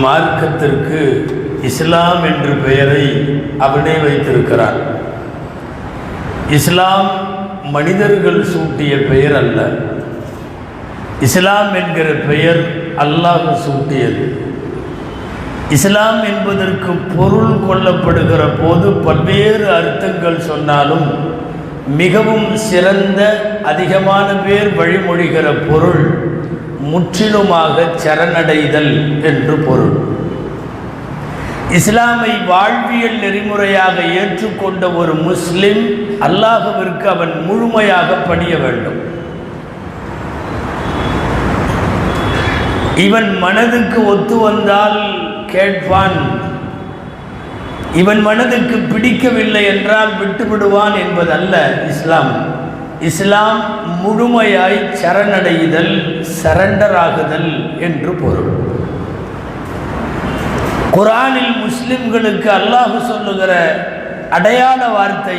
மார்க்கத்திற்கு இஸ்லாம் என்ற பெயரை அவனே வைத்திருக்கிறான். இஸ்லாம் மனிதர்கள் சூட்டிய பெயர் அல்ல. இஸ்லாம் என்கிற பெயர் அல்லாஹ் சூட்டியது. இஸ்லாம் என்பதற்கு பொருள் கொள்ளப்படுகிற போது பல்வேறு அர்த்தங்கள் சொன்னாலும் மிகவும் சிறந்த அதிகமான பேர் வழிமொழிகிற பொருள் முற்றிலுமாக சரணடைதல் என்று பொருள். இஸ்லாமை வாழ்வியல் நெறிமுறையாக ஏற்றுக்கொண்ட ஒரு முஸ்லிம் அல்லாஹ்விற்கு அவன் முழுமையாக பணிய வேண்டும். இவன் மனதுக்கு ஒத்து வந்தால் கேட்பான், இவன் மனதுக்கு பிடிக்கவில்லை என்றால் விட்டுவிடுவான் என்பதல்ல இஸ்லாம். இஸ்லாம் முழுமையாய் சரணடைதல், சரண்டராகுதல் என்று பொருள். குர்ஆனில் முஸ்லிம்களுக்கு அல்லாஹ் சொல்லுகிற அடையாள வார்த்தை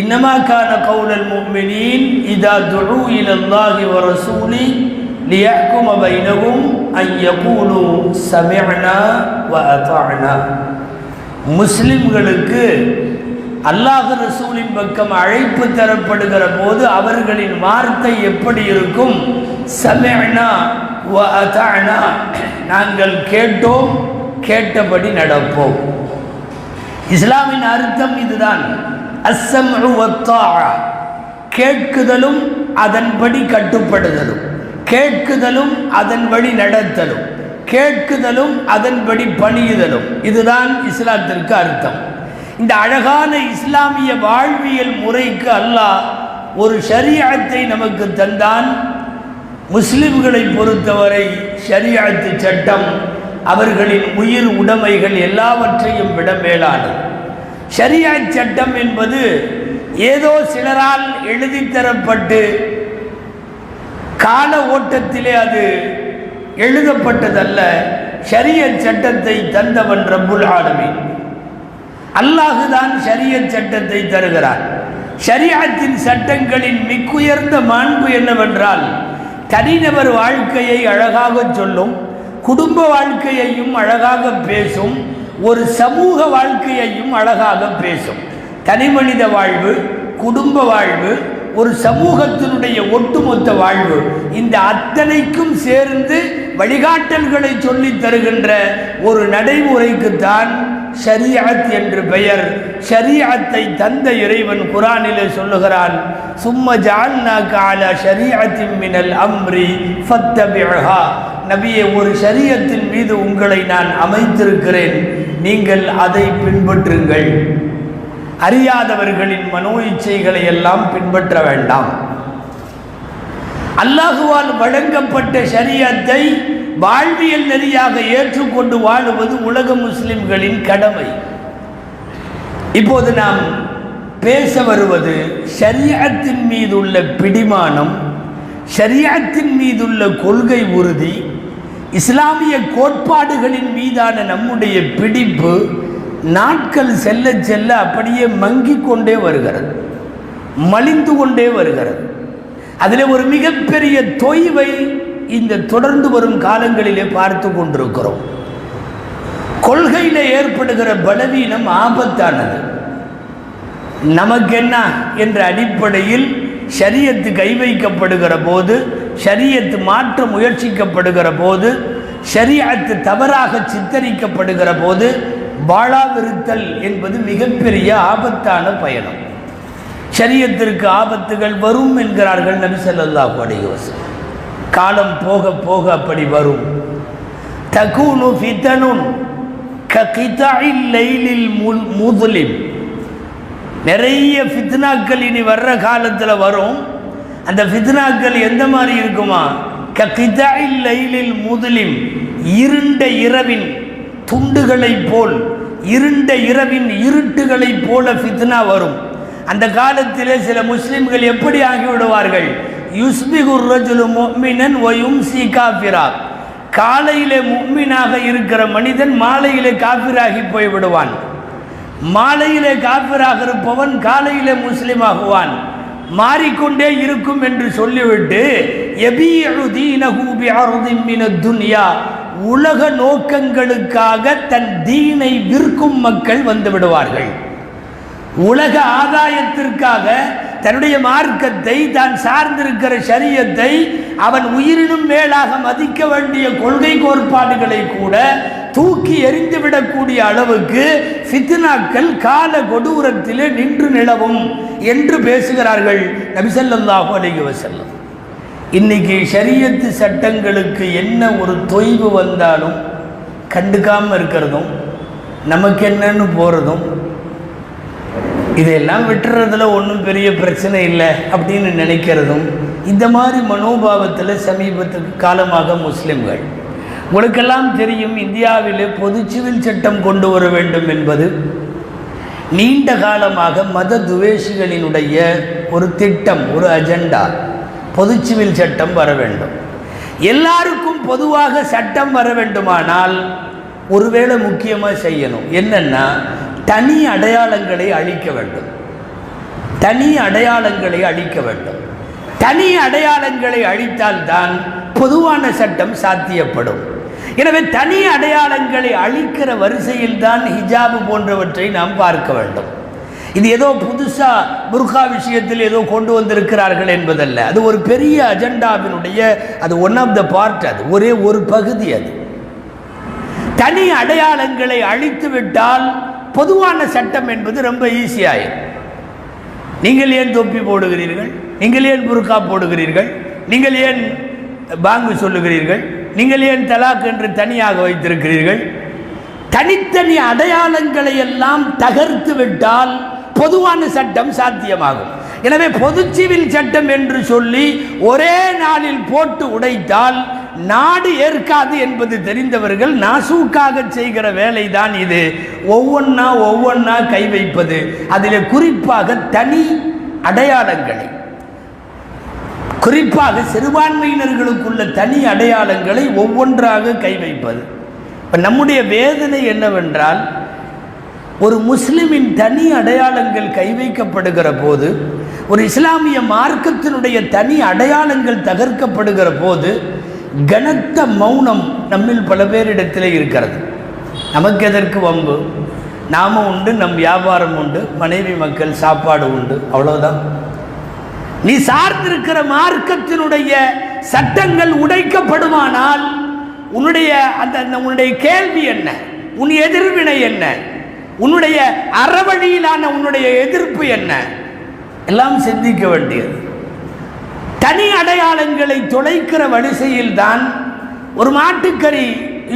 இன்னமா கான கௌலல் முஃமினீன் இதா துஉ இலல்லாஹி வ ரசூலி லியஹ்கும பைனஹும் அன் யகூலு சமிஅனா வ அதாஅனா. முஸ்லிம்களுக்கு அல்லாஹ் ரசூலின் பக்கம் அழைப்பு தரப்படுகிற போது அவர்களின் வார்த்தை எப்படி இருக்கும்? சமிஅனா வ அதாஅனா, நாங்கள் கேட்டோம், கேட்டபடி நடப்போம். இஸ்லாமின் அர்த்தம் இதுதான். அஸ்ஸம்உ வத்தாஅ, கேட்குதலும் அதன்படி கட்டுப்படுதலும், கேட்குதலும் அதன் வழி நடத்தலும், கேட்குதலும் அதன்படி பணியுதலும், இதுதான் இஸ்லாத்திற்கு அர்த்தம். இந்த அழகான இஸ்லாமிய வாழ்வியல் முறைக்கு அல்லாஹ் ஒரு ஷரீஅத்தை நமக்கு தந்தான். முஸ்லிம்களை பொறுத்தவரை ஷரீஅத்து சட்டம் அவர்களின் உயிர் உடைமைகள் எல்லாவற்றையும் விட மேலானது. ஷரீஅத் சட்டம் என்பது ஏதோ சிலரால் எழுதித்தரப்பட்டு கால ஓட்டத்திலே அது எழுதப்பட்டதல்ல. ஷரீஅத் சட்டத்தை தந்தவன் ரப்புல் ஆலமீன் அல்லாஹ் தான் ஷரீஅத் சட்டத்தை தருகிறார். ஷரீஅத்தின் சட்டங்களின் மிகுயர்ந்த மாண்பு என்னவென்றால் தனிநபர் வாழ்க்கையை அழகாக சொல்லும், குடும்ப வாழ்க்கையையும் அழகாக பேசும், ஒரு சமூக வாழ்க்கையையும் அழகாக பேசும். தனிமனித வாழ்வு, குடும்ப வாழ்வு, ஒரு சமூகத்தினுடைய ஒட்டுமொத்த வாழ்வு, இந்த அத்தனைக்கும் சேர்ந்து வழிகாட்டல்களை சொல்லித் தருகின்ற ஒரு நடைமுறைக்குத்தான் ஷரீஅத் என்று பெயர். ஷரீஅத்தை தந்த இறைவன் குர்ஆனிலே சொல்லுகிறான், சும்ம ஜஅல்னாக அலா ஷரீஅத்தின் மினல் அம்ரி ஃபத்தபிஹா. நபியே, ஒரு ஷரீஅத்தின் மீது உங்களை நான் அமைத்திருக்கிறேன், நீங்கள் அதை பின்பற்றுங்கள். அறியாதவர்களின் மனோ இச்சைகளை எல்லாம் பின்பற்ற வேண்டாம். அல்லாஹுவால் வழங்கப்பட்ட ஷரீஅத்தை வாழ்வியல் நெறியாக ஏற்றுக்கொண்டு வாழுவது உலக முஸ்லிம்களின் கடமை. இப்போது நாம் பேச வருவது ஷரீஅத்தின் மீதுள்ள பிடிமானம், ஷரீஅத்தின் மீதுள்ள கொள்கை உறுதி, இஸ்லாமிய கோட்பாடுகளின் மீதான நம்முடைய பிடிப்பு நாட்கள் செல்ல செல்ல அப்படியே மங்கிக் கொண்டே வருகிறது, மலிந்து கொண்டே வருகிறது. அதில் ஒரு மிகப்பெரிய தொய்வை இந்த தொடர்ந்து வரும் காலங்களிலே பார்த்து கொண்டிருக்கிறோம். கொள்கையில் ஏற்படுகிற பலவீனம் ஆபத்தானது. நமக்கென்ன என்ற அடிப்படையில் ஷரீஅத்து கை வைக்கப்படுகிற போது, ஷரீஅத்து மாற்ற முயற்சிக்கப்படுகிற போது, ஷரீஅத்து தவறாக சித்தரிக்கப்படுகிற போது வாழாவிருத்தல் என்பது மிகப்பெரிய ஆபத்தான பயணம். ஷரீஅத்திற்கு ஆபத்துகள் வரும் என்கிறார்கள் நபி ஸல்லல்லாஹு அலைஹி வஸல்லம். காலம் போக போக அப்படி வரும். தகூனு ஃபிதனுன் ககிதாஇல் லைலில் முظلم. நிறைய ஃபித்னாக்கள் இனி வர்ற காலத்தில் வரும். அந்த ஃபித்னாக்கள் எந்த மாதிரி இருக்குமா? ககிதாஇல் லைலில் முظلم, இருண்ட இரவின் துண்டுகளை போல், இருண்ட இரவின் இருட்டுகளை போல ஃபித்னா வரும். அந்த காலத்திலே சில முஸ்லிம்கள் எப்படி ஆகிவிடுவார்கள்? யுஸ்பிகுர் ரஜுலு முஃமினன் வ யும்சி காஃபிரா. காலையிலே முஃமினாக இருக்கிற மனிதன் மாலையிலே காஃபிராகி போய்விடுவான். மாலையிலே காஃபிராக இருப்பவன் காலையிலே முஸ்லிமாகுவான். மாறிக்கொண்டே இருக்கும் என்று சொல்லிவிட்டு யபீஉ தீனஹு பிஅர்தின் மினத் துன்யா, உலக நோக்கங்களுக்காக தன் தீனை விற்கும் மக்கள் வந்து விடுவார்கள். உலக ஆதாயத்திற்காக தன்னுடைய மார்க்கத்தை, தான் சார்ந்திருக்கிற ஷரியத்தை, அவன் உயிரினும் மேலாக மதிக்க வேண்டிய கொள்கை கோட்பாடுகளை கூட தூக்கி எறிந்துவிடக்கூடிய அளவுக்கு ஃபித்னாக்கள் கால கொடூரத்திலே நின்று நிலவும் என்று பேசுகிறார்கள் நபி ஸல்லல்லாஹு அலைஹி வஸல்லம். இன்னைக்கு ஷரியத்து சட்டங்களுக்கு என்ன ஒரு தொய்வு வந்தாலும் கண்டுக்காமல் இருக்கிறதும், நமக்கு என்னன்னு போகிறதும், இதெல்லாம் விட்டுறதுல ஒன்றும் பெரிய பிரச்சனை இல்லை அப்படின்னு நினைக்கிறதும், இந்த மாதிரி மனோபாவத்தில் சமீபத்துக்கு காலமாக முஸ்லிம்கள். உங்களுக்கெல்லாம் தெரியும், இந்தியாவிலே பொது சிவில் சட்டம் கொண்டு வர வேண்டும் என்பது நீண்ட காலமாக மத துவேஷிகளினுடைய ஒரு திட்டம், ஒரு அஜெண்டா. பொது சிவில் சட்டம் வர வேண்டும், எல்லாருக்கும் பொதுவாக சட்டம் வர வேண்டுமானால் ஒருவேளை முக்கியமாக செய்யணும் என்னன்னா, தனி அடையாளங்களை அழிக்க வேண்டும். தனி அடையாளங்களை அழிக்க வேண்டும். தனி அடையாளங்களை அழித்தால்தான் பொதுவான சட்டம் சாத்தியப்படும். எனவே தனி அடையாளங்களை அழிக்கிற வரிசையில் தான் ஹிஜாபு போன்றவற்றை நாம் பார்க்க வேண்டும். இது ஏதோ புதுசா புர்கா விஷயத்தில் ஏதோ கொண்டு வந்திருக்கிறார்கள் என்பதல்ல. அது ஒரு பெரிய அஜெண்டாவினுடைய அது ஒன் ஆஃப் த பார்ட். அது ஒரே ஒரு பகுதி. அது தனி அடையாளங்களை அழித்து விட்டால் பொதுவான சட்டம் என்பது ரொம்ப ஈஸியாயிரும். நீங்கள் ஏன் தொப்பி போடுகிறீர்கள்? நீங்கள் ஏன் புர்கா போடுகிறீர்கள்? நீங்கள் ஏன் பாங்கு சொல்லுகிறீர்கள்? நீங்கள் ஏன் தலாக் என்று தனியாக வைத்திருக்கிறீர்கள்? தனித்தனி அடையாளங்களை எல்லாம் தகர்த்து விட்டால் பொதுவான சட்டம் சாத்தியமாகும். எனவே பொது சிவில் சட்டம் என்று சொல்லி ஒரே நாளில் போட்டு உடைத்தால் நாடு ஏற்காது என்பது தெரிந்தவர்கள் நாசூக்காக செய்கிற வேலை தான் இது. ஒவ்வொன்றா கை வைப்பது, அதில் குறிப்பாக தனி அடையாளங்களை, குறிப்பாக சிறுபான்மையினர்களுக்குள்ள தனி அடையாளங்களை ஒவ்வொன்றாக கை வைப்பது. இப்போ நம்முடைய வேதனை என்னவென்றால், ஒரு முஸ்லிமின் தனி அடையாளங்கள் கை வைக்கப்படுகிற போது, ஒரு இஸ்லாமிய மார்க்கத்தினுடைய தனி அடையாளங்கள் தகர்க்கப்படுகிற போது கனத்த மௌனம் நம்மில் பல பேரிடத்தில் இருக்கிறது. நமக்கு எதற்கு வம்பு? நாம உண்டு, நம் வியாபாரம் உண்டு, மனைவி மக்கள் சாப்பாடு உண்டு, அவ்வளவுதான். நீ சார்ந்திருக்கிற மார்க்கத்தினுடைய சட்டங்கள் உடைக்கப்படுமானால் உன்னுடைய கேள்வி என்ன? உன் எதிர்வினை என்ன? உன்னுடைய அறவழியிலான உன்னுடைய எதிர்ப்பு என்ன? எல்லாம் சிந்திக்க வேண்டியது. தனி அடையாளங்களை தொலைக்கிற வரிசையில் தான் ஒரு மாட்டுக்கறி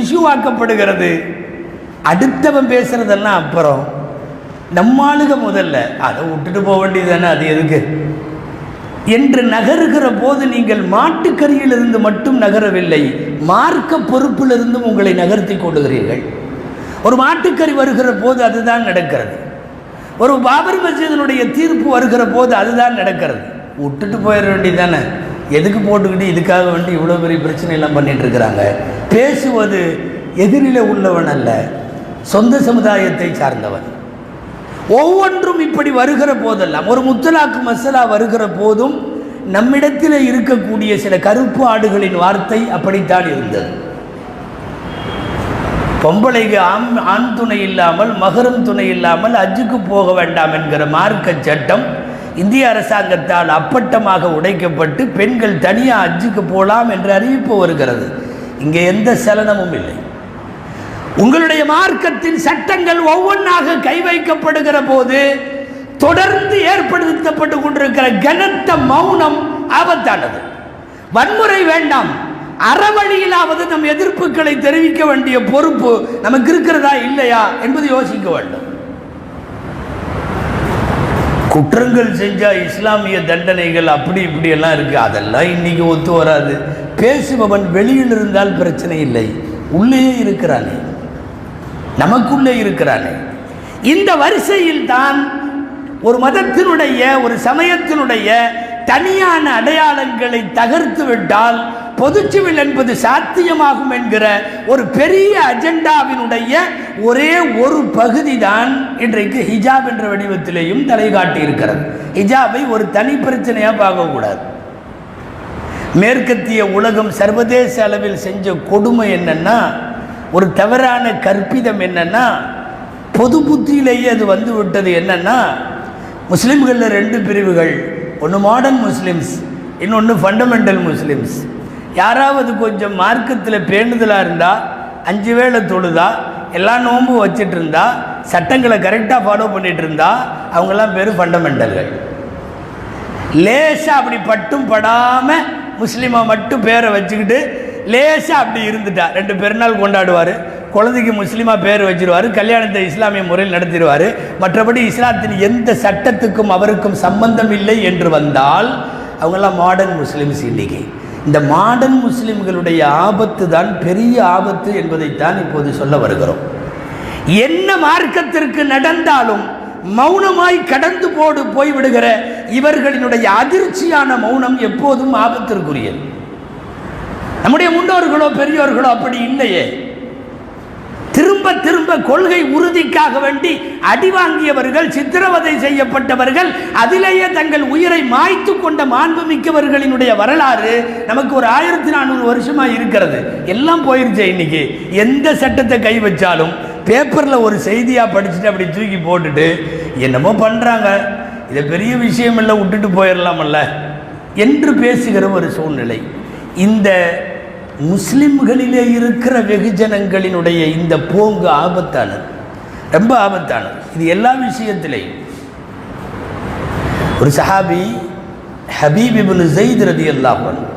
இஷ்யூவாக்கப்படுகிறது. அடுத்தவன் பேசுறதெல்லாம் அப்புறம், நம்மாளுக முதல்ல அதை விட்டுட்டு போக வேண்டியதுதானே, அது எதுக்கு என்று நகருகிற போது நீங்கள் மாட்டுக்கறியிலிருந்து மட்டும் நகரவில்லை, மார்க்க பொறுப்பிலிருந்தும் உங்களை நகர்த்தி கொள்ளுகிறீர்கள். ஒரு மாட்டுக்கறி வருகிற போது அதுதான் நடக்கிறது. ஒரு பாபர் மஸ்ஜிதினுடைய தீர்ப்பு வருகிற போது அதுதான் நடக்கிறது. விட்டுட்டு போயிட வேண்டியதானே, எதுக்கு போட்டுக்கிட்டு இதுக்காக வேண்டி இவ்வளோ பெரிய பிரச்சனை எல்லாம் பண்ணிட்டு இருக்கிறாங்க. பேசுவது எதிரில் உள்ளவன் அல்ல, சொந்த சமுதாயத்தை சார்ந்தவன். ஒவ்வொன்றும் இப்படி வருகிற போதெல்லாம், ஒரு முத்தலாக்கு மசலா வருகிற போதும் நம்மிடத்தில் இருக்கக்கூடிய சில கருப்பு ஆடுகளின் வார்த்தை அப்படித்தான் இருந்தது. பொம்பளைக்கு ஆண் துணை இல்லாமல், மகரம் துணை இல்லாமல் ஹஜ்ஜுக்கு போக வேண்டாம் என்கிற மார்க்க சட்டம் இந்திய அரசாங்கத்தால் அப்பட்டமாக உடைக்கப்பட்டு பெண்கள் தனியாக ஹஜ்ஜுக்கு போகலாம் என்ற அறிவிப்பு வருகிறது. இங்கே எந்த சலனமும் இல்லை. உங்களுடைய மார்க்கத்தின் சட்டங்கள் ஒவ்வொன்றாக கை வைக்கப்படுகிற போது தொடர்ந்து ஏற்படுத்தப்பட்டு கொண்டிருக்கிற கனத்த மௌனம் ஆபத்தானது. வன்முறை வேண்டாம், அறவழியிலாவது நம் எதிர்ப்புகளை தெரிவிக்க வேண்டிய பொறுப்பு நமக்கு இருக்கிறதா இல்லையா என்பது யோசிக்க வேண்டும். குற்றங்கள் செஞ்சால் இஸ்லாமிய தண்டனைகள் அப்படி இப்படியெல்லாம் இருக்குது, அதெல்லாம் இன்னைக்கு ஒத்து வராது. பேசுபவன் வெளியில் இருந்தால் பிரச்சனை இல்லை, உள்ளே இருக்கிறானே, நமக்குள்ளே இருக்கிறானே. இந்த வரிசையில் தான் ஒரு மதத்தினுடைய, ஒரு சமயத்தினுடைய தனியான அடையாளங்களை தகர்த்து விட்டால் பொதுச்சிவில் என்பது சாத்தியமாகும் என்கிற ஒரு பெரிய அஜெண்டாவினுடைய ஒரே ஒரு பகுதி தான் இன்றைக்கு ஹிஜாப் என்ற வடிவத்திலேயும் தலை காட்டி இருக்கிறது. ஹிஜாபை ஒரு தனி பிரச்சனையாக பார்க்கக்கூடாது. மேற்கத்திய உலகம் சர்வதேச அளவில் செஞ்ச கொடுமை என்னன்னா, ஒரு தவறான கற்பிதம் என்னன்னா, பொது புத்தியிலேயே அது வந்து விட்டது. என்னன்னா, முஸ்லீம்களில் 2 பிரிவுகள், ஒன்று மாடர்ன் முஸ்லிம்ஸ், இன்னொன்று ஃபண்டமெண்டல் முஸ்லிம்ஸ். யாராவது கொஞ்சம் மார்க்கத்தில் பேணுதலாக இருந்தால், 5 வேளை தொழுதா, எல்லா நோம்பும் வச்சுட்டு இருந்தா, சட்டங்களை கரெக்டாக ஃபாலோ பண்ணிட்டு இருந்தா, அவங்கெல்லாம் பேர் ஃபண்டமெண்டல்கள். லேசாக அப்படி பட்டும் படாமல் முஸ்லீமாக மட்டும் பேரை வச்சுக்கிட்டு லேசாக அப்படி இருந்துட்டா, 2 பெருநாள் கொண்டாடுவார், குழந்தைக்கு முஸ்லீமாக பேர் வச்சிருவார், கல்யாணத்தை இஸ்லாமிய முறையில் நடத்திடுவார், மற்றபடி இஸ்லாத்தின் எந்த சட்டத்துக்கும் அவருக்கும் சம்பந்தம் இல்லை என்று வந்தால் அவங்கெல்லாம் மாடர்ன் முஸ்லீம்ஸ். இன்னைக்கு இந்த மாடர்ன் முஸ்லீம்களுடைய ஆபத்து தான் பெரிய ஆபத்து என்பதைத்தான் இப்போது சொல்ல வருகிறோம். என்ன மார்க்கத்திற்கு நடந்தாலும் மௌனமாய் கடந்து போய்விடுகிற இவர்களினுடைய அதிர்ச்சியான மௌனம் எப்போதும் ஆபத்திற்குரியது. நம்முடைய முன்னோர்களோ பெரியோர்களோ அப்படி இல்லையே. திரும்ப திரும்ப கொள்கை உறுதிக்காக வேண்டி அடி வாங்கியவர்கள், சித்திரவதை செய்யப்பட்டவர்கள், அதிலேயே தங்கள் உயிரை மாய்த்து கொண்ட மாண்புமிக்கவர்களினுடைய வரலாறு நமக்கு ஒரு 1400 வருஷமா இருக்கிறது. எல்லாம் போயிருச்சு. இன்னைக்கு எந்த சட்டத்தை கை வச்சாலும் பேப்பரில் ஒரு செய்தியாக படிச்சுட்டு அப்படி தூக்கி போட்டுட்டு என்னமோ பண்ணுறாங்க, இதை பெரிய விஷயம் இல்லை, விட்டுட்டு போயிடலாமல்ல என்று பேசுகிற ஒரு சூழ்நிலை. இந்த முஸ்லிம்களிலே இருக்கிற வெகுஜனங்களினுடைய இந்த போங்கு ஆபத்தானது, ரொம்ப ஆபத்தானது. இது எல்லா விஷயத்திலையும். ஒரு சஹாபி ஹபீப் இப்னு ஸைத் ரலியல்லாஹு அன்ஹு,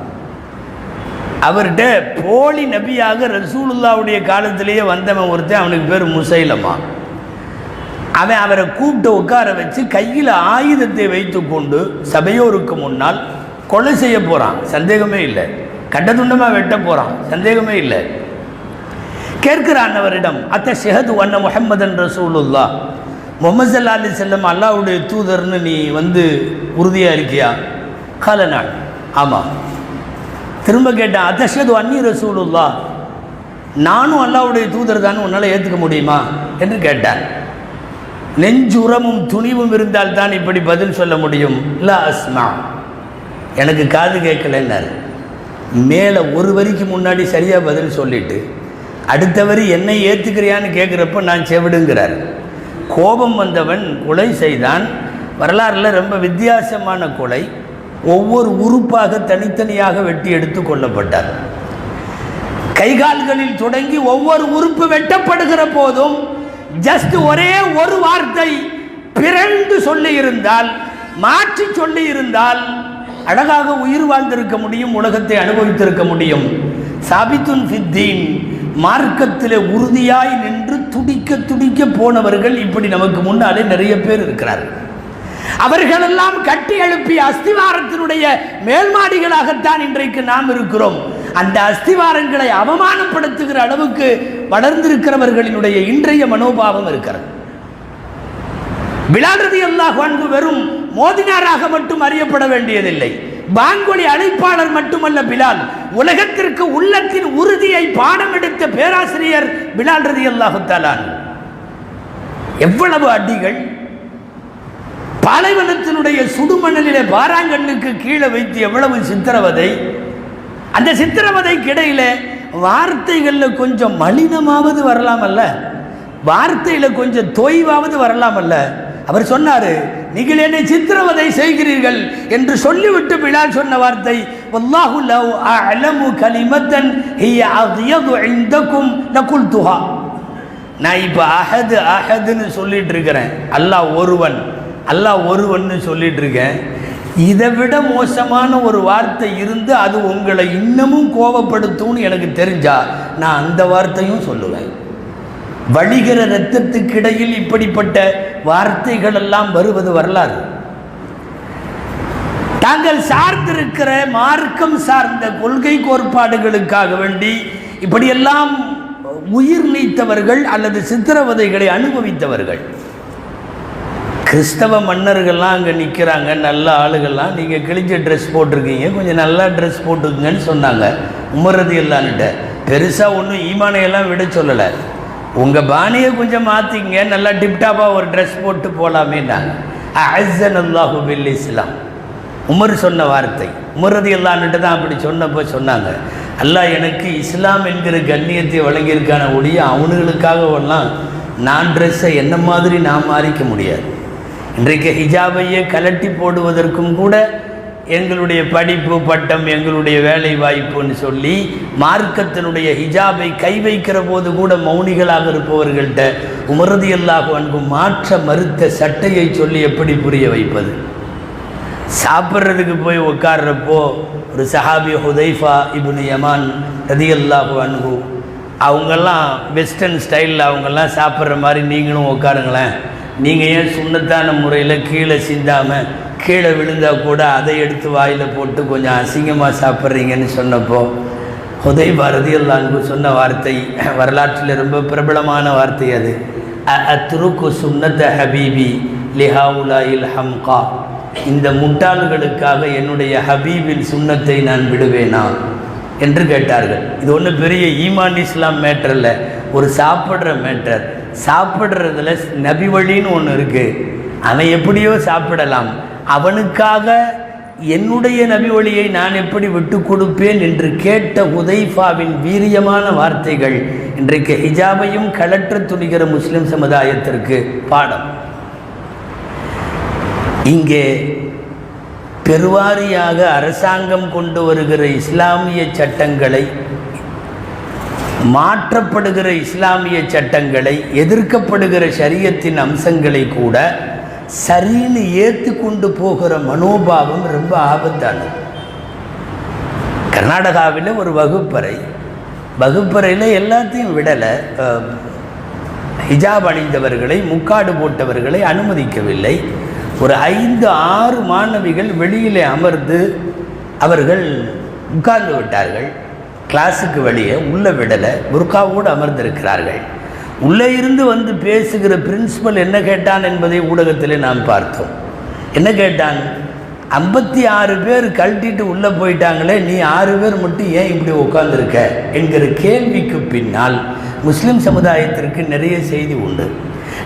அவர்கிட்ட போலி நபியாக ரசூலுல்லாவுடைய காலத்திலேயே வந்தவன் ஒருத்தன், அவனுக்கு பேர் முசைலமா. அவன் அவரை கூப்பிட்டு உட்கார வச்சு கையில் ஆயுதத்தை வைத்து கொண்டு சபையோருக்கு முன்னால் கொலை செய்ய போகிறான். சந்தேகமே இல்லை. கண்டதுண்டமாக வெட்ட போகிறான். சந்தேகமே இல்லை. கேட்கிறான் அவரிடம், அத்த ஷஹது வண்ண முஹம்மதன் ரசூலுல்லா, முஹம்மது ஸல்லல்லாஹு அலைஹி வஸல்லம் அல்லாஹ்வுடைய தூதர்னு நீ உறுதியாக இருக்கியா? காலநாள், ஆமாம். திரும்ப கேட்டான், அத்தஷது அன்னி ரசூலுல்லா, நானும் அல்லாஹ்வுடைய தூதர் தான் உன்னால் ஏற்றுக்க முடியுமா என்று கேட்டார். நெஞ்சுரமும் துணிவும் இருந்தால் தான் இப்படி பதில் சொல்ல முடியும். லா அஸ்மா, எனக்கு காது கேட்கலன்னாரு. மேலே ஒரு வரிக்கு முன்னாடி சரியாக பதில் சொல்லிட்டு அடுத்த வரி என்னை ஏற்றுக்கிறியான்னு கேட்குறப்ப நான் செவிடுங்கிறார். கோபம் வந்தவன் கொலை செய்தான். வரலாறில் ரொம்ப வித்தியாசமான கொலை. ஒவ்வொரு உறுப்பாக தனித்தனியாக வெட்டி எடுத்து கொல்லப்பட்டார். கைகால்களில் தொடங்கி ஒவ்வொரு உறுப்பு வெட்டப்படுகிற போதும் ஜஸ்ட் ஒரே ஒரு வார்த்தை பிறந்து சொல்லி இருந்தால், மாற்றி சொல்லி இருந்தால் அழகாக உயிர் வாழ்ந்திருக்க முடியும், உலகத்தை அனுபவித்திருக்க முடியும். சாபித்துன் ஃபித்தீன், மார்க்கத்தில் உறுதியாய் நின்று துடிக்க துடிக்க போனவர்கள் இப்படி நமக்கு முன்னாலே நிறைய பேர் இருக்கிறார்கள். அவர்களெல்லாம் கட்டி எழுப்பிய அஸ்திவாரத்தினுடைய மேல்மாடிகளாகத்தான் இன்றைக்கு நாம் இருக்கிறோம். அந்த அஸ்திவாரங்களை அவமானப்படுத்துகிற அளவுக்கு வளர்ந்திருக்கிறவர்களினுடைய இன்றைய மனோபாவம் இருக்கிறது. பிலால் ரலியல்லாஹு அன்ஹு வெறும் மோதினாராக மட்டும் அறியப்பட வேண்டியதில்லை. பாங்கொலி அழைப்பாளர் மட்டுமல்ல பிலால், உலகத்திற்கு உள்ளத்தின் உறுதியை பாடம் எடுத்த பேராசிரியர் பிலால் ரலியல்லாஹு தஆலா. எவ்வளவு அடிகள்! பாலைவனத்தினுடைய சுடுமணலிலே பாறாங்கல்லுக்கு கீழே வைத்து எவ்வளவு சித்திரவதை! அந்த சித்திரவதைக்கு இடையில வார்த்தைகளில் கொஞ்சம் மலினமாவது வரலாமல்ல, வார்த்தையில் கொஞ்சம் தொய்வாவது வரலாமல்ல. அவர் சொன்னார், நீங்கள் என்னை சித்திரவதை செய்கிறீர்கள் என்று சொல்லிவிட்டு பிலால் சொன்ன வார்த்தை, வல்லாஹு லவ் அஅலமு கலிமத்தன் ஹிய அக்யது இந்தக்கும் லகுல்துஹா. நான் இப்போ அஹது அஹதுன்னு சொல்லிட்டு இருக்கிறேன், அல்லாஹ் ஒருவன், அல்லாஹ் ஒருவன்னு சொல்லிட்டு இருக்கேன். இதை விட மோசமான ஒரு வார்த்தை இருந்து அது உங்களை இன்னமும் கோபப்படுத்தும்னு எனக்கு தெரிஞ்சா நான் அந்த வார்த்தையும் சொல்லுவேன். வழிகிற இரத்தத்துக்கு இடையில் இப்படிப்பட்ட வார்த்தைகள் எல்லாம் வருவது வரலாறு. தாங்கள் சார்ந்திருக்கிற மார்க்கம் சார்ந்த கொள்கை கோட்பாடுகளுக்காக வேண்டி இப்படியெல்லாம் உயிர் நீத்தவர்கள் அல்லது சித்திரவதைகளை அனுபவித்தவர்கள். கிறிஸ்தவ மன்னர்கள்லாம் அங்கே நிற்கிறாங்க, நல்ல ஆளுகள்லாம். நீங்கள் கிழிஞ்ச ட்ரெஸ் போட்டிருக்கீங்க, கொஞ்சம் நல்லா ட்ரெஸ் போட்டுக்குங்கன்னு சொன்னாங்க. உமர் ரலியல்லாஹு பெருசாக ஒன்றும் ஈமானையெல்லாம் விட சொல்லலை. உங்கள் பாணியை கொஞ்சம் மாற்றிங்க, நல்லா டிப்டாப்பாக ஒரு ட்ரெஸ் போட்டு போகலாமேன்னாங்க. அஅஸ்ஸனல்லாஹு பில் இஸ்லாம். உமர் சொன்ன வார்த்தை. உமர் ரலியல்லாஹு தான் அப்படி சொன்னப்போ சொன்னாங்க, அல்லாஹ் எனக்கு இஸ்லாம் என்கிற கண்ணியத்தை வழங்கியிருக்கான ஒழிய அவனுங்களுக்காகவெல்லாம் நான் ட்ரெஸ்ஸை என்ன மாதிரி நான் மாறிக்க முடியாது. இன்றைக்கு ஹிஜாபையே கலட்டி போடுவதற்கும் கூட எங்களுடைய படிப்பு பட்டம் எங்களுடைய வேலை வாய்ப்புன்னு சொல்லி மார்க்கத்தினுடைய ஹிஜாபை கை வைக்கிற போது கூட மௌனிகளாக இருப்பவர்கள்ட்ட உமர் ரலியல்லாஹு அன்ஹு மாற்ற மறுத்த சட்டையை சொல்லி எப்படி புரிய வைப்பது? சாப்பிட்றதுக்கு போய் உட்கார்றப்போ ஒரு சஹாபி ஹுதைஃபா இப்னு யமான் ரலியல்லாஹு அன்ஹு அவங்கெல்லாம் வெஸ்டர்ன் ஸ்டைலில் அவங்கெல்லாம் சாப்பிட்ற மாதிரி நீங்களும் உட்காருங்களேன், நீங்கள் ஏன் சுன்னத்தான முறையில் கீழே சிந்தாமல் கீழே விழுந்தால் கூட அதை எடுத்து வாயில் போட்டு கொஞ்சம் அசிங்கமாக சாப்பிட்றீங்கன்னு சொன்னப்போ ஹுதைஃபா ரலியல்லாஹு அன்ஹு சொன்ன வார்த்தை வரலாற்றில் ரொம்ப பிரபலமான வார்த்தை. அது அத்ருக்கு சுன்னத ஹபீபி லிஹாவுலாயில் ஹம்கா, இந்த முட்டாள்களுக்காக என்னுடைய ஹபீபின் சுன்னத்தை நான் விடுவேனா என்று கேட்டார்கள். இது ஒன்றும் பெரிய ஈமான் இஸ்லாம் மேட்டர் இல்லை, ஒரு சாப்பிட்ற மேட்டர். சாப்பிட்றதுல நபி வழின்னு ஒன்று இருக்குது, அவன் எப்படியோ சாப்பிடலாம், அவனுக்காக என்னுடைய நபி வழியை நான் எப்படி விட்டு கொடுப்பேன் என்று கேட்ட ஹுதைஃபாவின் வீரியமான வார்த்தைகள் இன்றைக்கு ஹிஜாபையும் கலற்ற துணிகிற முஸ்லிம் சமுதாயத்திற்கு பாடம். இங்கே பெருவாரியாக அரசாங்கம் கொண்டு வருகிற இஸ்லாமிய சட்டங்களை, மாற்றப்படுகிற இஸ்லாமிய சட்டங்களை, எதிர்க்கப்படுகிற ஷரியத்தின் அம்சங்களை கூட சரின்னு ஏற்று கொண்டு போகிற மனோபாவம் ரொம்ப ஆபத்தானது. கர்நாடகாவில் ஒரு வகுப்பறையில் எல்லாத்தையும் விடலை, ஹிஜாப் அணிந்தவர்களை முக்காடு போட்டவர்களை அனுமதிக்கவில்லை. ஒரு 5-6 மாணவிகள் வெளியிலே அமர்ந்து அவர்கள் உட்கார்ந்து விட்டார்கள். கிளாஸுக்கு வெளியே உள்ள விடலை, புர்காவோடு அமர்ந்திருக்கிறார்கள். உள்ளே இருந்து வந்து பேசுகிற பிரின்சிபல் என்ன கேட்டான் என்பதை ஊடகத்தில் நாம் பார்த்தோம். என்ன கேட்டான்? 56 பேர் கழட்டிட்டு உள்ளே போயிட்டாங்களே, நீ 6 பேர் மட்டும் ஏன் இப்படி உட்கார்ந்துருக்க என்கிற கேள்விக்கு பின்னால் முஸ்லிம் சமுதாயத்திற்கு நிறைய செய்தி உண்டு.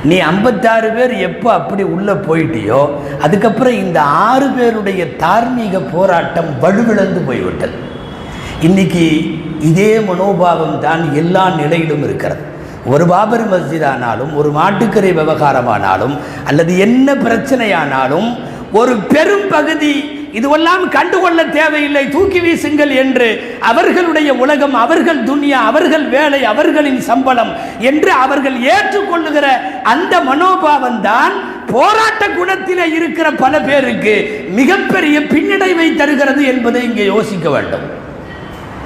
நீ 56 பேர் எப்போ அப்படி உள்ளே போயிட்டியோ அதுக்கப்புறம் இந்த 6 பேருடைய தார்மீக போராட்டம் வலுவிழந்து போய்விட்டது. இன்னைக்கு இதே மனோபாவம் தான் எல்லா நிலையிலும் இருக்கிறது. ஒரு பாபர் மஸ்ஜித் ஆனாலும், ஒரு மாட்டுக்கரை விவகாரமானாலும், அல்லது என்ன பிரச்சனையானாலும் ஒரு பெரும் பகுதி இதுவெல்லாம் கண்டுகொள்ள தேவையில்லை, தூக்கி வீசுங்கள் என்று அவர்களுடைய உலகம், அவர்கள் துனியா, அவர்கள் வேலை, அவர்களின் சம்பளம் என்று அவர்கள் ஏற்றுக்கொள்ளுகிற அந்த மனோபாவம் தான் போராட்ட குணத்திலே இருக்கிற பல பேருக்கு மிகப்பெரிய பின்னடைவை தருகிறது என்பதை இங்கே யோசிக்க வேண்டும்.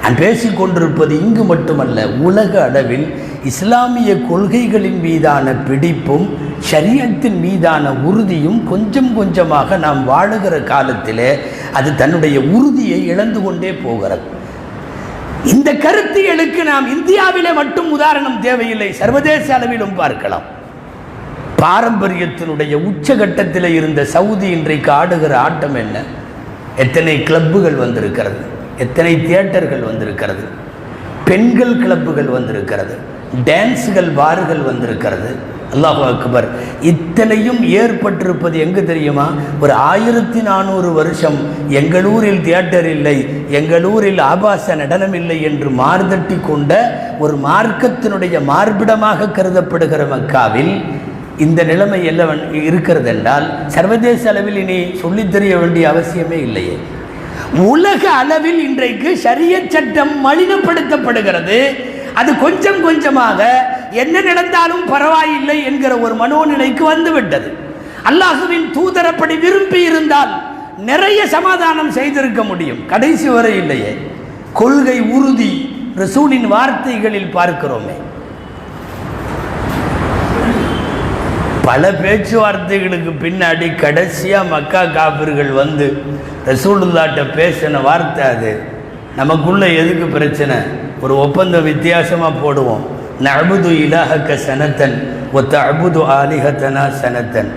நான் பேசிக்கொண்டிருப்பது இங்கு மட்டுமல்ல, உலக அளவில் இஸ்லாமிய கொள்கைகளின் மீதான பிடிப்பும் ஷரியத்தின் மீதான உறுதியும் கொஞ்சம் கொஞ்சமாக நாம் வாழுகிற காலத்திலே அது தன்னுடைய உறுதியை இழந்து கொண்டே போகிறது. இந்த கருத்தியலுக்கு நாம் இந்தியாவிலே மட்டும் உதாரணம் தேவையில்லை, சர்வதேச அளவிலும் பார்க்கலாம். பாரம்பரியத்தினுடைய உச்சகட்டத்தில் இருந்த சவுதி இன்றைக்கு ஆடுகிற ஆட்டம் என்ன? எத்தனை கிளப்புகள் வந்திருக்கிறது, எத்தனை தியேட்டர்கள் வந்திருக்கிறது, பெண்கள் கிளப்புகள் வந்திருக்கிறது, டான்ஸுகள் பார்கள் வந்திருக்கிறது. அல்லாஹு அக்பர். இத்தனையும் ஏற்பட்டிருப்பது எங்கு தெரியுமா? ஒரு 1400 வருஷம் எங்கள் ஊரில் தியேட்டர் இல்லை, எங்கள் ஊரில் ஆபாச நடனம் இல்லை என்று மார்தட்டி கொண்ட ஒரு மார்க்கத்தினுடைய மார்பிடமாக கருதப்படுகிற மக்காவில் இந்த நிலைமை எல்லாம் இருக்கிறது என்றால் சர்வதேச அளவில் இனி சொல்லித் தெரிய வேண்டிய அவசியமே இல்லையே. உலக அளவில் இன்றைக்கு ஷரியத் சட்டம் மலினப்படுத்தப்படுகிறது. அது கொஞ்சம் கொஞ்சமாக என்ன நடந்தாலும் பரவாயில்லை என்கிற ஒரு மனோநிலைக்கு வந்துவிட்டது. அல்லாஹுவின் தூதரப்படி விரும்பி இருந்தால் நிறைய சமாதானம் செய்திருக்க முடியும், கடைசி வரை இல்லையே. கொள்கை உறுதி ரசூலின் வார்த்தைகளில் பார்க்கிறோமே. பல பேச்சுவார்த்தைகளுக்கு பின்னாடி கடைசியாக மக்கா காபிர்கள் வந்து ரசூலுல்லாஹ்ட்ட பேசின வார்த்தை அது. நமக்குள்ள எதுக்கு பிரச்சனை? ஒரு ஒப்பந்தம் வித்தியாசமாக போடுவோம். நஅபுது இலாஹக சனத்தன் வதஅபுது ஆலிஹத்தனா சனத்தன்.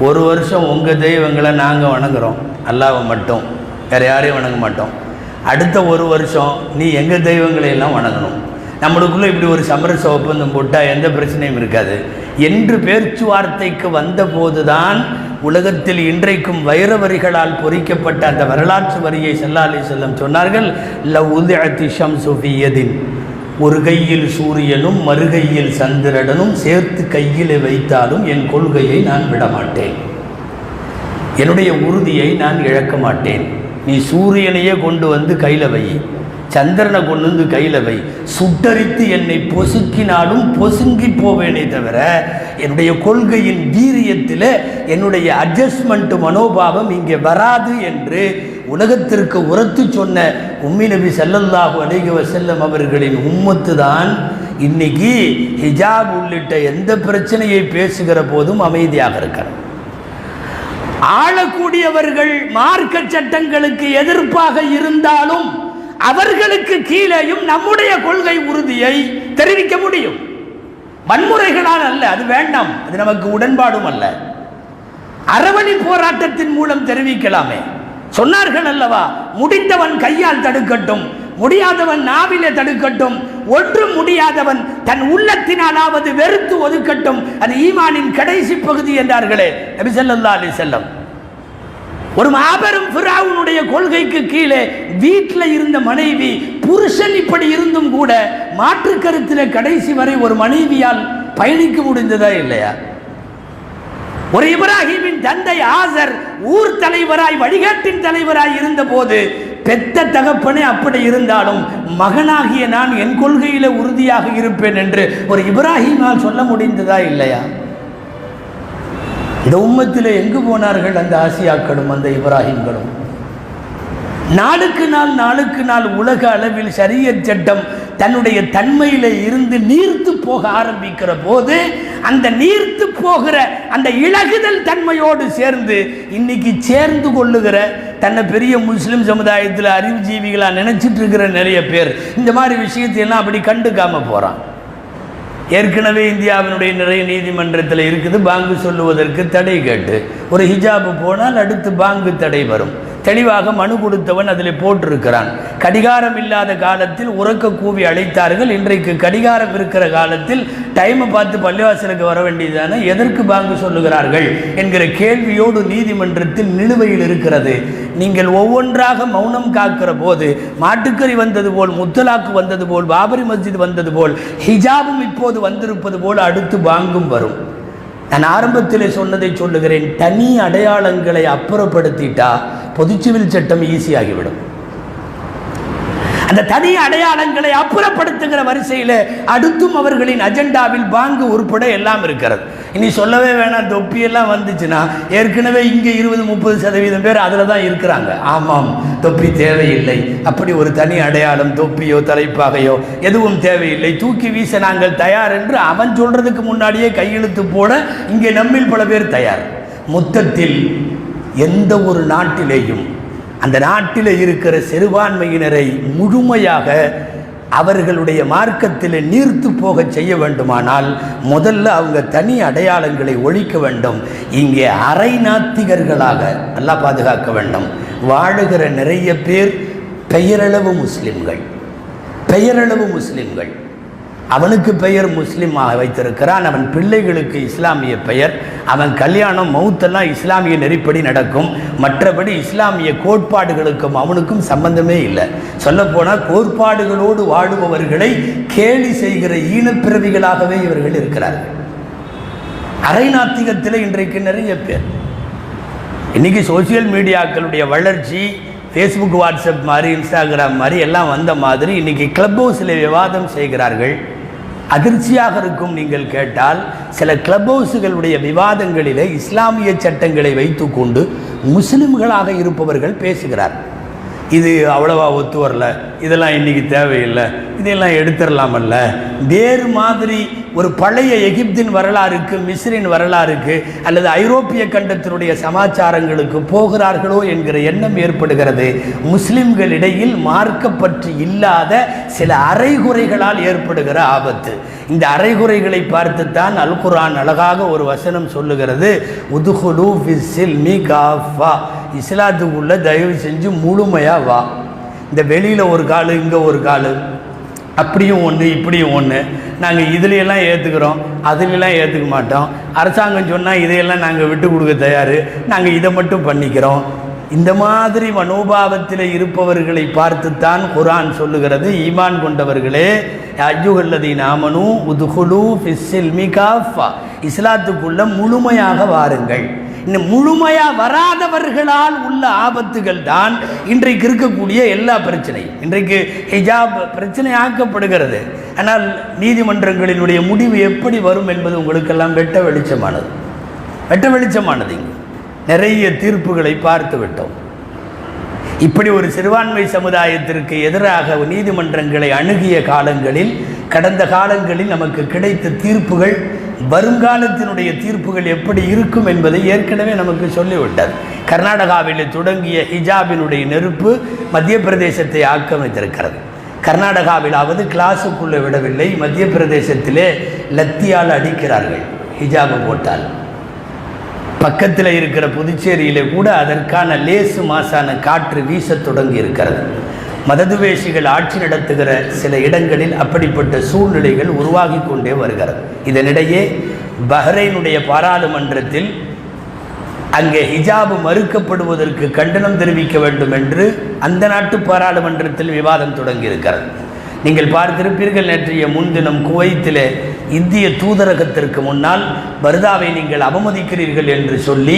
ஒரு வருஷம் உங்கள் தெய்வங்களை நாங்கள் வணங்குறோம், அல்லாஹ்வை மட்டும், வேறு யாரையும் வணங்க மாட்டோம். அடுத்த ஒரு வருஷம் நீ எங்கள் தெய்வங்களை எல்லாம் வணங்கணும். நம்மளுக்குள்ளே இப்படி ஒரு சமரச ஒப்பந்தம் போட்டால் எந்த பிரச்சனையும் இருக்காது என்று பேச்சுவார்த்தைக்கு வந்தபோது தான் உலகத்தில் இன்றைக்கும் வைர வரிகளால் பொறிக்கப்பட்ட அந்த வரலாற்று வரியை ஸல்லல்லாஹு அலைஹி வஸல்லம் சொன்னார்கள், லவ்உதிஅத்தி ஷம்ஸு ஃபீ யதின், ஒரு கையில் சூரியனும் மறுகையில் சந்திரனும் சேர்த்து கையில் வைத்தாலும் என் கொள்கையை நான் விடமாட்டேன், என்னுடைய உறுதியை நான் இழக்க மாட்டேன். நீ சூரியனையே கொண்டு வந்து கையில் வை, சந்திரனை கொண்டு வந்து கையில் வை, சுட்டரித்து என்னை பொசுக்கினாலும் பொசுங்கி போவேனே தவிர என்னுடைய கொள்கையின் வீரியத்தில் என்னுடைய அட்ஜஸ்ட்மெண்ட் மனோபாவம் இங்கே வராது என்று உலகத்திற்கு உரத்து சொன்ன உம்மி நபி ஸல்லல்லாஹு அலைஹி வஸல்லம் அவர்களின் உம்மத்து தான் இன்னைக்கு ஹிஜாப் உள்ளிட்ட எந்த பிரச்சனையை பேசுகிற போதும் அமைதியாக இருக்கிறார். ஆளக்கூடியவர்கள் மார்க்க சட்டங்களுக்கு எதிர்ப்பாக இருந்தாலும் அவர்களுக்கு கீழேயும் நம்முடைய கொள்கை உறுதியை தெரிவிக்க முடியும். வன்முறைகளால் அல்ல, அது வேண்டாம், அது நமக்கு உடன்பாடும் அல்ல. அறவழி போராட்டத்தின் மூலம் தெரிவிக்கலாமே. சொன்னார்கள் அல்லவா, முடிந்தவன் கையால் தடுக்கட்டும், முடியாதவன் நாவிலே தடுக்கட்டும், ஒன்றும் முடியாதவன் தன் உள்ளத்தினாலாவது வெறுத்து ஒதுக்கட்டும், அது ஈமானின் கடைசி பகுதி என்றார்களே நபி ஸல்லல்லாஹு அலைஹி வஸல்லம். ஒரு மாபெரும் ஃபிரௌனுடைய கொள்கைக்கு கீழே வீட்டில் இருந்த மனைவி, புருஷன் இப்படி இருந்தும் கூட மாற்று கருத்தில் கடைசி வரை ஒரு மனைவியால் பயணிக்க முடிந்ததா இல்லையா? ஒரு இப்ராஹிமின் தந்தை ஆசர் ஊர் தலைவராய் வழிகாட்டின் தலைவராய் இருந்த போது பெத்த தகப்பனே அப்படி இருந்தாலும் மகனாகிய நான் என் கொள்கையில உறுதியாக இருப்பேன் என்று ஒரு இப்ராஹிமால் சொல்ல முடிந்ததா இல்லையா? இந்த உம்மத்தில் எங்கு போனார்கள் அந்த ஆசியாக்களும் அந்த இப்ராஹிம்களும்? நாளுக்கு நாள் உலக அளவில் ஷரியத் சட்டம் தன்னுடைய தன்மையில இருந்து நீர்த்து போக ஆரம்பிக்கிற போது அந்த நீர்த்து போகிற அந்த இளகுதல் தன்மையோடு சேர்ந்து இன்னைக்கு சேர்ந்து கொள்ளுகிற தன்னை பெரிய முஸ்லிம் சமுதாயத்தில் அறிவுஜீவிகளாக நினைச்சிட்டு இருக்கிற நிறைய பேர் இந்த மாதிரி விஷயத்தையெல்லாம் அப்படி கண்டுக்காம போறான். ஏற்கனவே இந்தியாவினுடைய நிறைய நீதிமன்றத்தில் இருக்குது பாங்கு சொல்லுவதற்கு தடை கேட்டு. ஒரு ஹிஜாபு போனால் அடுத்து பாங்கு தடை வரும். தெளிவாக மனு கொடுத்தவன் அதில் போட்டிருக்கிறான். கடிகாரம் இல்லாத காலத்தில் உறக்க கூவி அழைத்தார்கள். இன்றைக்கு கடிகாரம் இருக்கிற காலத்தில் டைமை பார்த்து பள்ளிவாசலுக்கு வர வேண்டியதான எதற்கு பாங்கு சொல்லுகிறார்கள் என்கிற கேள்வியோடு நீதிமன்றத்தில் நிலுவையில் இருக்கிறது. நீங்கள் ஒவ்வொன்றாக மௌனம் காக்கிற போது மாட்டுக்கறி வந்தது போல், முத்தலாக்கு வந்தது போல், பாபரி மஸ்ஜித் வந்தது போல், ஹிஜாபும் இப்போது வந்திருப்பது போல் அடுத்து பாங்கும் வரும். நான் ஆரம்பத்தில் சொன்னதை சொல்லுகிறேன், தனி அடையாளங்களை அப்புறப்படுத்திட்டா பொதுச்சிவில் சட்டம் ஈஸியாகிவிடும். அந்த தனி அடையாளங்களை அப்புறப்படுத்துகிற வரிசையில் அடுத்தும் அவர்களின் அஜெண்டாவில் பாங்கு உட்பட எல்லாம் இருக்கிறது. இனி சொல்லவே வேணாம், தொப்பியெல்லாம் வந்துச்சுன்னா ஏற்கனவே இங்கே 20-30% பேர் அதில் தான் இருக்கிறாங்க. ஆமாம், தொப்பி தேவையில்லை, அப்படி ஒரு தனி அடையாளம் தொப்பியோ தலைப்பாகையோ எதுவும் தேவையில்லை, தூக்கி வீச நாங்கள் தயார் என்று அவன் சொல்றதுக்கு முன்னாடியே கையெழுத்து போட இங்கே நம்மில் பல பேர் தயார். மொத்தத்தில் எந்த ஒரு நாட்டிலேயும் அந்த நாட்டில் இருக்கிற சிறுபான்மையினரை முழுமையாக அவர்களுடைய மார்க்கத்தில் நீர்த்து போக செய்ய வேண்டுமானால் முதல்ல அவங்க தனி அடையாளங்களை ஒழிக்க வேண்டும். இங்கே அரை நாத்திகர்களாக நல்லா பாதுகாக்க வேண்டும். வாழுகிற நிறைய பேர் பெயரளவு முஸ்லிம்கள். அவனுக்கு பெயர் முஸ்லீமாக வைத்திருக்கிறான். அவன் பிள்ளைகளுக்கு இஸ்லாமிய பெயர். அவன் கல்யாணம் மௌத்தெல்லாம் இஸ்லாமிய நெறிப்படி நடக்கும். மற்றபடி இஸ்லாமிய கோட்பாடுகளுக்கும் அவனுக்கும் சம்பந்தமே இல்லை. சொல்லப்போனால் கோட்பாடுகளோடு வாழுபவர்களை கேலி செய்கிற ஈனப்பிறவிகளாகவே இவர்கள் இருக்கிறார்கள். அரை நாத்திகத்தில் இன்றைக்கு நிறைய பேர். இன்னைக்கு சோசியல் மீடியாக்களுடைய வளர்ச்சி, ஃபேஸ்புக், வாட்ஸ்அப் மாதிரி, இன்ஸ்டாகிராம் மாதிரி எல்லாம் வந்த மாதிரி இன்றைக்கி கிளப் ஹவுஸில் விவாதம் செய்கிறார்கள். அதிர்ச்சியாக இருக்கும். நீங்கள் கேட்டால் சில கிளப் ஹவுஸுகளுடைய விவாதங்களில் இஸ்லாமிய சட்டங்களை வைத்துக்கொண்டு முஸ்லிம்களாக இருப்பவர்கள் பேசுகிறார். இது அவ்வளவா ஒத்து வரல, இதெல்லாம் இன்றைக்கி தேவையில்லை, இதெல்லாம் எடுத்துடலாமல்ல, வேறு மாதிரி ஒரு பழைய எகிப்தின் வரலாறுக்கு, மிஸ்ரின் வரலாறுக்கு அல்லது ஐரோப்பிய கண்டத்தினுடைய சமாச்சாரங்களுக்கு போகிறார்களோ என்கிற எண்ணம் ஏற்படுகிறது. முஸ்லிம்களிடையில் மார்க்கப்பற்று இல்லாத சில அரைகுறைகளால் ஏற்படுகிற ஆபத்து. இந்த அரைகுறைகளை பார்த்துத்தான் அல் குர்ஆன் அழகாக ஒரு வசனம் சொல்லுகிறது, உதுகுலு ஃபிஸ்ஸில்மி காஃபா, இஸ்லாத்துக்குள்ள தயவு செஞ்சு முழுமையாக வா. இந்த வெளியில் ஒரு காலு, இங்கே ஒரு காலு, அப்படியும் ஒன்று இப்படியும் ஒன்று, நாங்கள் இதிலையெல்லாம் ஏற்றுக்கிறோம் அதிலெல்லாம் ஏற்றுக்க மாட்டோம், அரசாங்கம் சொன்னால் இதையெல்லாம் நாங்கள் விட்டு கொடுக்க தயார், நாங்கள் இதை மட்டும் பண்ணிக்கிறோம். இந்த மாதிரி மனோபாவத்தில் இருப்பவர்களை பார்த்துத்தான் குர்ஆன் சொல்லுகிறது, ஈமான் கொண்டவர்களே அய்யுஹல்லதீன ஆமனூ உத்குலூ ஃபிஸ்ஸில்மி காஃபா, இஸ்லாத்துக்குள்ள முழுமையாக வாருங்கள். இந்த முழுமையாக வராதவர்களால் உள்ள ஆபத்துகள் தான் இன்றைக்கு இருக்கக்கூடிய எல்லா பிரச்சனையும். இன்றைக்கு ஹிஜாப் பிரச்சனை ஆக்கப்படுகிறது, ஆனால் நீதிமன்றங்களினுடைய முடிவு எப்படி வரும் என்பது உங்களுக்கெல்லாம் வெட்ட வெளிச்சமானது. இங்கே நிறைய தீர்ப்புகளை பார்த்து விட்டோம். இப்படி ஒரு சிறுபான்மை சமுதாயத்திற்கு எதிராக நீதிமன்றங்களை அணுகிய காலங்களில், கடந்த காலங்களில் நமக்கு கிடைத்த தீர்ப்புகள், வருங்காலத்தினுடைய தீர்ப்புகள் எப்படி இருக்கும் என்பதை ஏற்கனவே நமக்கு சொல்லிவிட்டது. கர்நாடகாவில் தொடங்கிய ஹிஜாபினுடைய நெருப்பு மத்திய பிரதேசத்தை ஆக்கிரமித்திருக்கிறது. கர்நாடகாவிலாவது கிளாஸுக்குள்ளே விடவில்லை, மத்திய பிரதேசத்திலே லத்தியால் அடிக்கிறார்கள் ஹிஜாபு போட்டால். பக்கத்தில் இருக்கிற புதுச்சேரியிலே கூட அதற்கான லேசு மாசான காற்று வீச தொடங்கி இருக்கிறது. மததுவேஷிகள் ஆட்சி நடத்துகிற சில இடங்களில் அப்படிப்பட்ட சூழ்நிலைகள் உருவாகி கொண்டே வருகிறது. இதனிடையே பஹ்ரைனுடைய பாராளுமன்றத்தில் அங்கே ஹிஜாபு மறுக்கப்படுவதற்கு கண்டனம் தெரிவிக்க வேண்டும் என்று அந்த நாட்டு பாராளுமன்றத்தில் விவாதம் தொடங்கி இருக்கிறது. நீங்கள் பார்த்திருப்பீர்கள், நேற்றைய முன்தினம் குவைத்திலே இந்திய தூதரகத்திற்கு முன்னால் பர்தாவை நீங்கள் அவமதிக்கிறீர்கள் என்று சொல்லி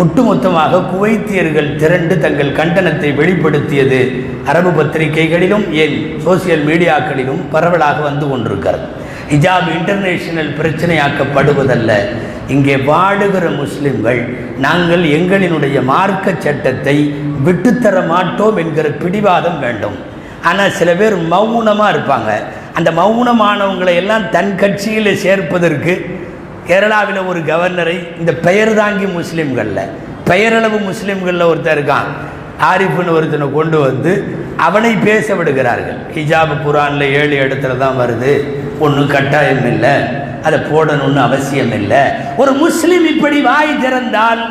ஒட்டுமொத்தமாக குவைத்தியர்கள் திரண்டு தங்கள் கண்டனத்தை வெளிப்படுத்தியது அரபு பத்திரிகைகளிலும் ஏன் சோசியல் மீடியாக்களிலும் பரவலாக வந்து கொண்டிருக்கிறது. ஹிஜாப் இன்டர்நேஷனல் பிரச்சனையாக்கப்படுவதல்ல, இங்கே வாடுகிற முஸ்லிம்கள் நாங்கள் எங்களினுடைய மார்க்க சட்டத்தை விட்டுத்தர மாட்டோம் என்கிற பிடிவாதம் வேண்டும். ஆனால் சில பேர் மௌனமாக இருப்பாங்க. அந்த மௌனமானவங்களை எல்லாம் தன் கட்சியில் சேர்ப்பதற்கு கேரளாவில் ஒரு கவர்னரை இந்த பெயர் தாங்கி முஸ்லீம்களில், பெயரளவு முஸ்லீம்களில் ஒருத்தர் இருக்கான், ஆரிஃப்னு ஒருத்தனை கொண்டு வந்து அவனை பேச விடுகிறார்கள். ஹிஜாப் குர்ஆனில் 7 இடத்துல தான் வருது, ஒன்றும் கட்டாயம் இல்லை, அதை போடணும்னு அவசியம் இல்லை. ஒரு முஸ்லீம் இப்படி வாய் திறந்தால்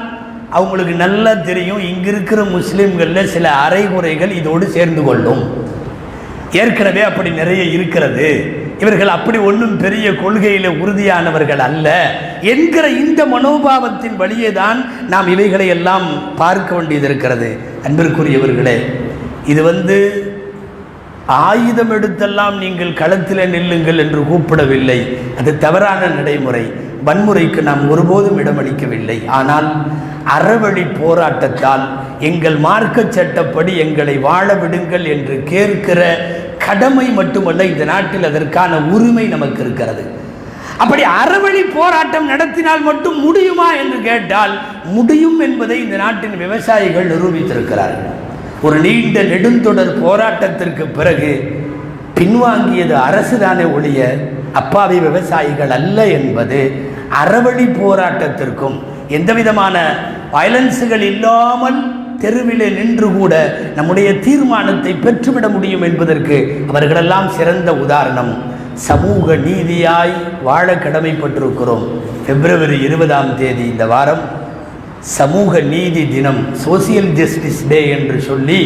அவங்களுக்கு நல்லா தெரியும், இங்கே இருக்கிற முஸ்லீம்களில் சில அரைகுறைகள் இதோடு சேர்ந்து கொள்ளும். ஏற்கனவே அப்படி நிறைய இருக்கிறது, இவர்கள் அப்படி ஒன்றும் பெரிய கொள்கையில் உறுதியானவர்கள் அல்ல என்கிற இந்த மனோபாவத்தின் வழியே தான் நாம் இவைகளை எல்லாம் பார்க்க வேண்டியது இருக்கிறது. அன்பிற்குரியவர்களே, இது ஆயுதம் எடுத்தெல்லாம் நீங்கள் களத்தில் நில்லுங்கள் என்று கூப்பிடவில்லை. அது தவறான நடைமுறை, வன்முறைக்கு நாம் ஒருபோதும் இடமளிக்கவில்லை. ஆனால் அறவழி போராட்டத்தால் எங்கள் மார்க்க சட்டப்படி எங்களை வாழ விடுங்கள் என்று கேட்கிற கடமை மட்டுமல்ல, இந்த நாட்டில் அதற்கான உரிமை நமக்கு இருக்கிறது. அப்படி அறவழி போராட்டம் நடத்தினால் மட்டும் முடியுமா என்று கேட்டால் முடியும் என்பதை இந்த நாட்டின் விவசாயிகள் நிரூபித்திருக்கிறார்கள். ஒரு நீண்ட நெடுந்தொடர் போராட்டத்திற்கு பிறகு பின்வாங்கியது அரசுதானே ஒழிய அப்பாவி விவசாயிகள் அல்ல என்பது அறவழி போராட்டத்திற்கும் எந்தவிதமான வயலன்ஸுகள் இல்லாமல் தெருவிலே நின்று கூட நம்முடைய தீர்மானத்தை பெற்றுவிட முடியும் என்பதற்கு அவர்களெல்லாம் சிறந்த உதாரணம். சமூக நீதியாய் வாழ கடமைப்பட்டிருக்கிறோம். பிப்ரவரி 20ஆம் தேதி இந்த வாரம் சமூக நீதி தினம், சோசியல் ஜஸ்டிஸ் டே என்று சொல்லி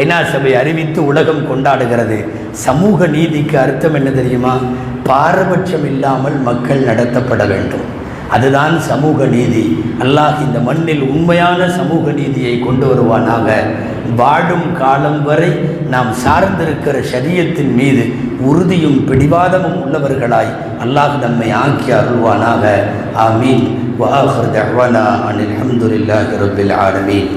ஐநா சபை அறிவித்து உலகம் கொண்டாடுகிறது. சமூக நீதிக்கு அர்த்தம் என்ன தெரியுமா? பாரபட்சம் இல்லாமல் மக்கள் நடத்தப்பட வேண்டும். அதுதான் சமூக நீதி. அல்லாஹ் இந்த மண்ணில் உண்மையான சமூக நீதியை கொண்டு வருவானாக. வாழும் காலம் வரை நாம் சார்ந்திருக்கிற ஷரியத்தின் மீது உறுதியும் பிடிவாதமும் உள்ளவர்களாய் அல்லாஹ் நம்மை ஆக்கி அருள்வானாக. ஆமீன். வஆகிரு தஅவானா அனில் ஹம்துலில்லாஹி ரப்பில் ஆலமீன்.